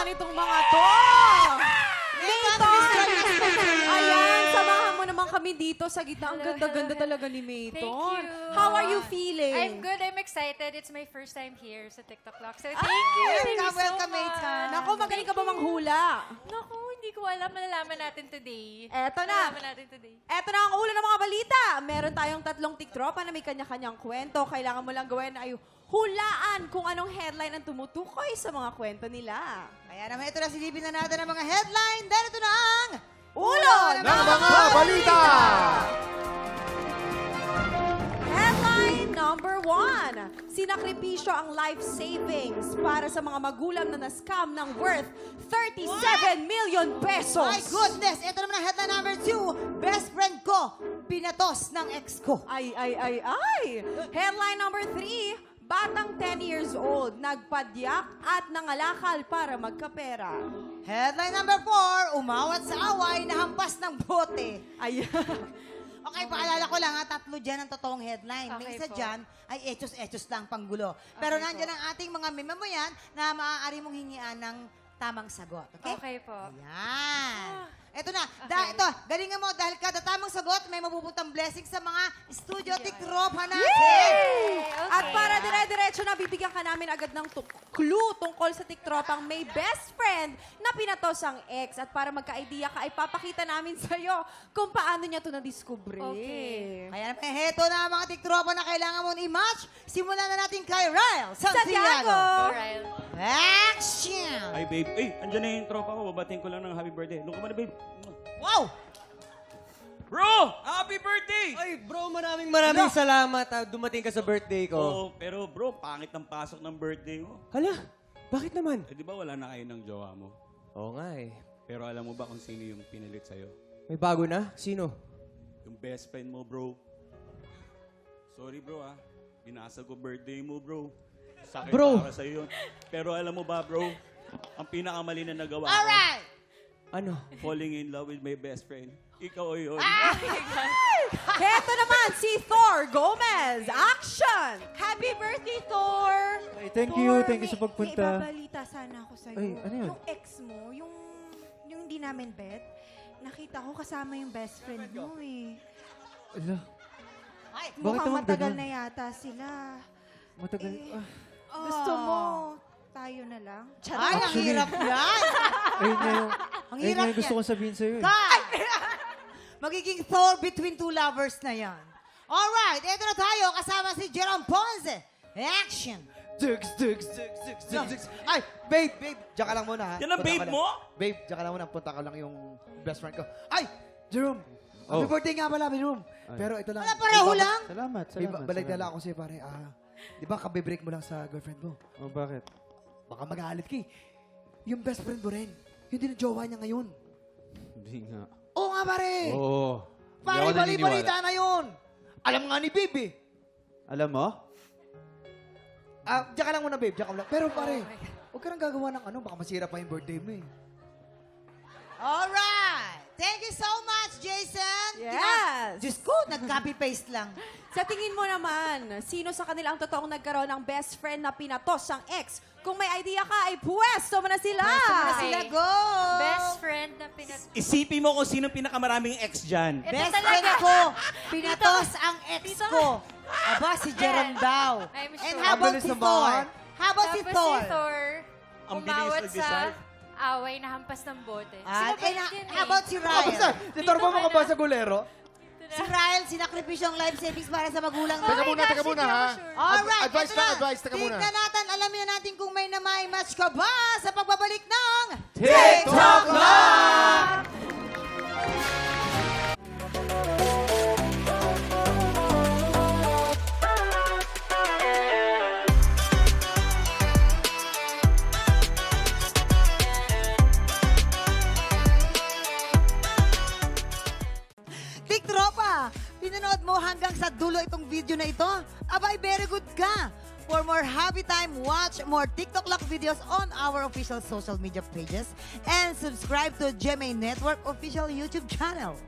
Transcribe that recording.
naman itong mga to? Mayton! Ayan, samahan mo naman kami dito sa gitna. Ang ganda-ganda talaga ni Mayton. Thank you. How are you feeling? I'm good. I'm excited. It's my first time here sa TikTok Lock. So, thank you. Thank you so Welcome, much. Mayton. Naku, magaling ka ba manghula? Naku, hindi ko alam. Malalaman natin today. Eto na. Malalaman natin today. Eto na ang ulo ng mga balita. Meron tayong 3 tiktropa na may kanya-kanyang kwento. Kailangan mo lang gawin ay hulaan kung anong headline ang tumutukoy sa mga kwento nila. Kaya naman ito na silipin na natin ang mga headline. Dahil ito na ang Ulo ng ng mga balita! Headline number 1. Sinakripisyo ang life savings para sa mga magulang na na-scam ng worth 37 million pesos. My goodness! Ito naman ang headline number 2. Best friend ko, pinatos ng ex ko. Ay. Headline number 3. Batang 10 years old, nagpadyak at nangalakal para magkapera. Headline number 4. Umawat sa away, nahampas ng bote. Ayan. Okay, paalala ko lang ha, 3 dyan ang totoong headline. May Okay isa po. dyan ay etos-etos lang panggulo. Pero Okay nandyan po. ang ating mga memamayan na maaari mong hingian ng tamang sagot. Okay? Okay po. Ayan. Ito na. Okay. Ito, galingan mo dahil kada tamang sagot, may mapupuntang blessing sa mga studio tiktropa natin. Yay! Okay. At para dire-diretso na, bibigyan ka namin agad ng clue tungkol sa tiktropang may best friend na pinatos ang ex. At para magka-idea ka, ay papakita namin sa'yo kung paano niya ito na-discover. Okay. Kaya naman, heto na ang mga tiktropa na kailangan mong i-match. Simulan na natin kay Ryle Santiago! Alright. Action! Ay, babe. Ay, andyan na yung tropa ko. Babatiin ko lang ng happy birthday. Look mo na, babe. Wow! Bro! Happy birthday! Ay, bro, maraming salamat. Dumating ka sa birthday ko. Oo, pero bro, pangit ng pasok ng birthday mo. Hala, bakit naman? Eh, di ba wala na kayo ng jowa mo? Oo nga eh. Pero alam mo ba kung sino yung pinalit sa'yo? May bago na? Sino? Yung best friend mo, bro. Sorry, bro, ah. Binasag ko birthday mo, bro. Sakit Bro. para sa'yo yun. Pero alam mo ba, bro, ang pinakamali na nagawa ko, Alright! Ano? falling in love with my best friend. Ikaw yun. Heto naman, si Thor Gomez. Action! Happy birthday, Thor! Ay, thank you sa pagpunta. May ibabalita sana ako sa'yo. Ay, ano yun? Yung ex mo, yung hindi namin bet, nakita ko kasama yung best friend mo eh. Ala, Ay, Bakit Mukhang naman matagal ganun? na yata sila. matagal. Gusto mo, tayo na lang? ay, ang Actually- hirap yan! Ayun nga yung, Ang ayun hirap nga yung gusto yan. kong sabihin sa'yo eh. Cut! Magiging Thor between two lovers na yan. Alright, eto na tayo kasama si Jerome Ponce. Action! Dugs. Ay, babe. Diyan ka lang muna ha. Yan ang Punta babe ka lang. mo? Babe, diyan ka lang muna. Punta ka lang yung best friend ko. Ay, Jerome. Oh. Happy birthday nga pala, Jerome. Ay. Pero ito lang. Wala pareho lang? Salamat. Balik na lang ako sa'yo, pare. Di ba, kabe-break mo lang sa girlfriend mo? Oh, bakit? Baka magalit ka eh. Yung best friend mo rin. Yung din ang jowa niya ngayon. Hindi nga. Oo nga, pare. Oo. Pare, bali-balita na yun. Alam nga ni babe eh. Alam mo? Diyan ka lang muna, babe. Diyan ka lang. Pero pare, huwag ka nang gagawa ng ano. Baka masira pa yung birthday mo eh. Alright! Thank you so much, Jason! Yes! Diyos ko, nag-copy-paste lang. Sa tingin mo naman, sino sa kanila ang totoong nagkaroon ng best friend na pinatos ang ex? Kung may idea ka, ay pwesto mo na sila! Na sila, go! Best friend na Isipin mo kung sino pinakaraming ex dyan. Ito Best talaga. friend ko, pinatos ang ex ko. Aba, si Jerome daw. I'm And sure. how about Bilis si naman. Thor? How about si Tapos Thor? si Thor, Ang bilis umawat sa nag-decide. away na hampas ng bote. Ah, Sila and ba yun how about si Ryan? Kamusta? Titorbo mo ka ba sa gulero? Si Ryan, sinakripisyo ang life savings para sa magulang Oh my natin. gosh, hindi ako sure. Alright, Advice ito na, na. advice. Teka muna. Tignan natin, alamin natin kung may match ka ba sa pagbabalik ng TikTok Live! Tiktropa, pinanood mo hanggang sa dulo itong video na ito? Abay, very good ka! For more happy time, watch more TikTok Lock videos on our official social media pages and subscribe to GMA Network official YouTube channel.